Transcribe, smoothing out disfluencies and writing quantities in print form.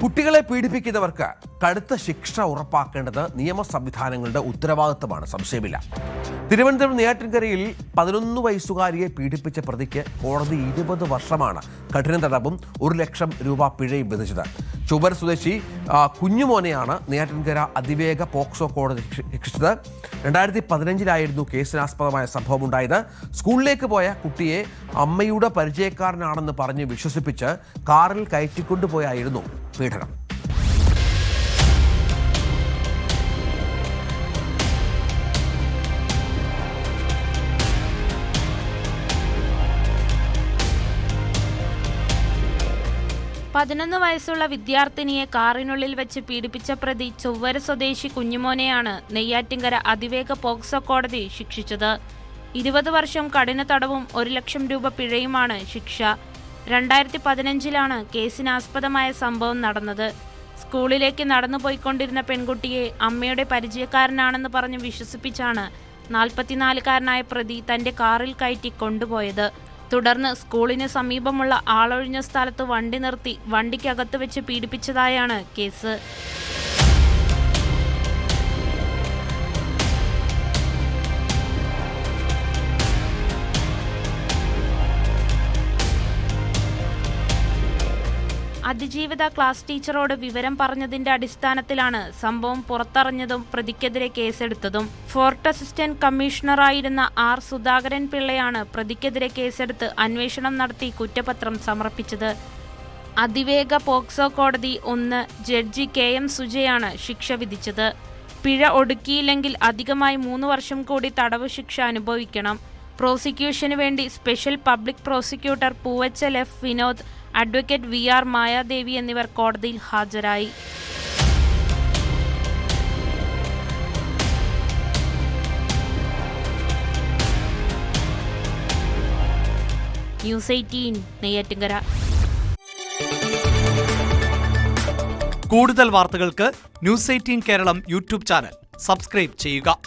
കുട്ടികളെ പീഡിപ്പിക്കുന്നവർക്ക് കടുത്ത ശിക്ഷ ഉറപ്പാക്കേണ്ടത് നിയമ സംവിധാനങ്ങളുടെ ഉത്തരവാദിത്തമാണ്, സംശയമില്ല. തിരുവനന്തപുരം നെയ്യാറ്റിൻകരയിൽ 11 വയസ്സുകാരിയെ പീഡിപ്പിച്ച പ്രതിക്ക് കോടതി 20 വർഷമാണ് കഠിന തടവും 1 ലക്ഷം രൂപ പിഴയും വിധിച്ചത്. ചൊവ്വര സ്വദേശി കുഞ്ഞുമോനെയാണ് നെയ്യാറ്റിൻകര അതിവേഗ പോക്സോ കോടതി ശിക്ഷിച്ചത്. 2015 കേസിനാസ്പദമായ സംഭവമുണ്ടായത്. സ്കൂളിലേക്ക് പോയ കുട്ടിയെ അമ്മയുടെ പരിചയക്കാരനാണെന്ന് പറഞ്ഞ് വിശ്വസിപ്പിച്ച് കാറിൽ കയറ്റിക്കൊണ്ടുപോയായിരുന്നു പീഡനം. പതിനൊന്ന് വയസ്സുള്ള വിദ്യാർത്ഥിനിയെ കാറിനുള്ളിൽ വെച്ച് പീഡിപ്പിച്ച പ്രതി ചൊവ്വര സ്വദേശി കുഞ്ഞുമോനെയാണ് നെയ്യാറ്റിൻകര അതിവേഗ പോക്സോ കോടതി ശിക്ഷിച്ചത്. 20 വർഷം കഠിന തടവും 1 ലക്ഷം രൂപ പിഴയുമാണ് ശിക്ഷ. 2015 കേസിനാസ്പദമായ സംഭവം നടന്നത്. സ്കൂളിലേക്ക് നടന്നുപോയിക്കൊണ്ടിരുന്ന പെൺകുട്ടിയെ അമ്മയുടെ പരിചയക്കാരനാണെന്ന് പറഞ്ഞ് വിശ്വസിപ്പിച്ചാണ് 44-കാരനായ പ്രതി തന്റെ കാറിൽ കയറ്റി കൊണ്ടുപോയത്. തുടർന്ന് സ്കൂളിന് സമീപമുള്ള ആളൊഴിഞ്ഞ സ്ഥലത്ത് വണ്ടി നിർത്തി വണ്ടിക്കകത്ത് വെച്ച് പീഡിപ്പിച്ചതായാണ് കേസ്. അതിജീവിത ക്ലാസ് ടീച്ചറോട് വിവരം പറഞ്ഞതിന്റെ അടിസ്ഥാനത്തിലാണ് സംഭവം പുറത്തറിഞ്ഞതും പ്രതിക്കെതിരെ കേസെടുത്തതും. ഫോർട്ട് അസിസ്റ്റന്റ് കമ്മീഷണറായിരുന്ന ആർ സുധാകരൻ പിള്ളയാണ് പ്രതിക്കെതിരെ കേസെടുത്ത് അന്വേഷണം നടത്തി കുറ്റപത്രം സമർപ്പിച്ചത്. അതിവേഗ പോക്സോ കോടതി 1 ജഡ്ജി KM സുജയാണ് ശിക്ഷ വിധിച്ചത്. പിഴ ഒടുക്കിയില്ലെങ്കിൽ അധികമായി 3 വർഷം കൂടി തടവ് ശിക്ഷ അനുഭവിക്കണം. പ്രോസിക്യൂഷന് വേണ്ടി special public prosecutor Poovachal F Vinod, advocate VR Mayadevi എന്നിവർ കോടതിയിൽ ഹാജരായി. ന്യൂസ് 18 നെയ്യാറ്റിൻകര. കൂടുതൽ വാർത്തകൾക്ക് news 18 Keralam YouTube channel subscribe ചെയ്യുക.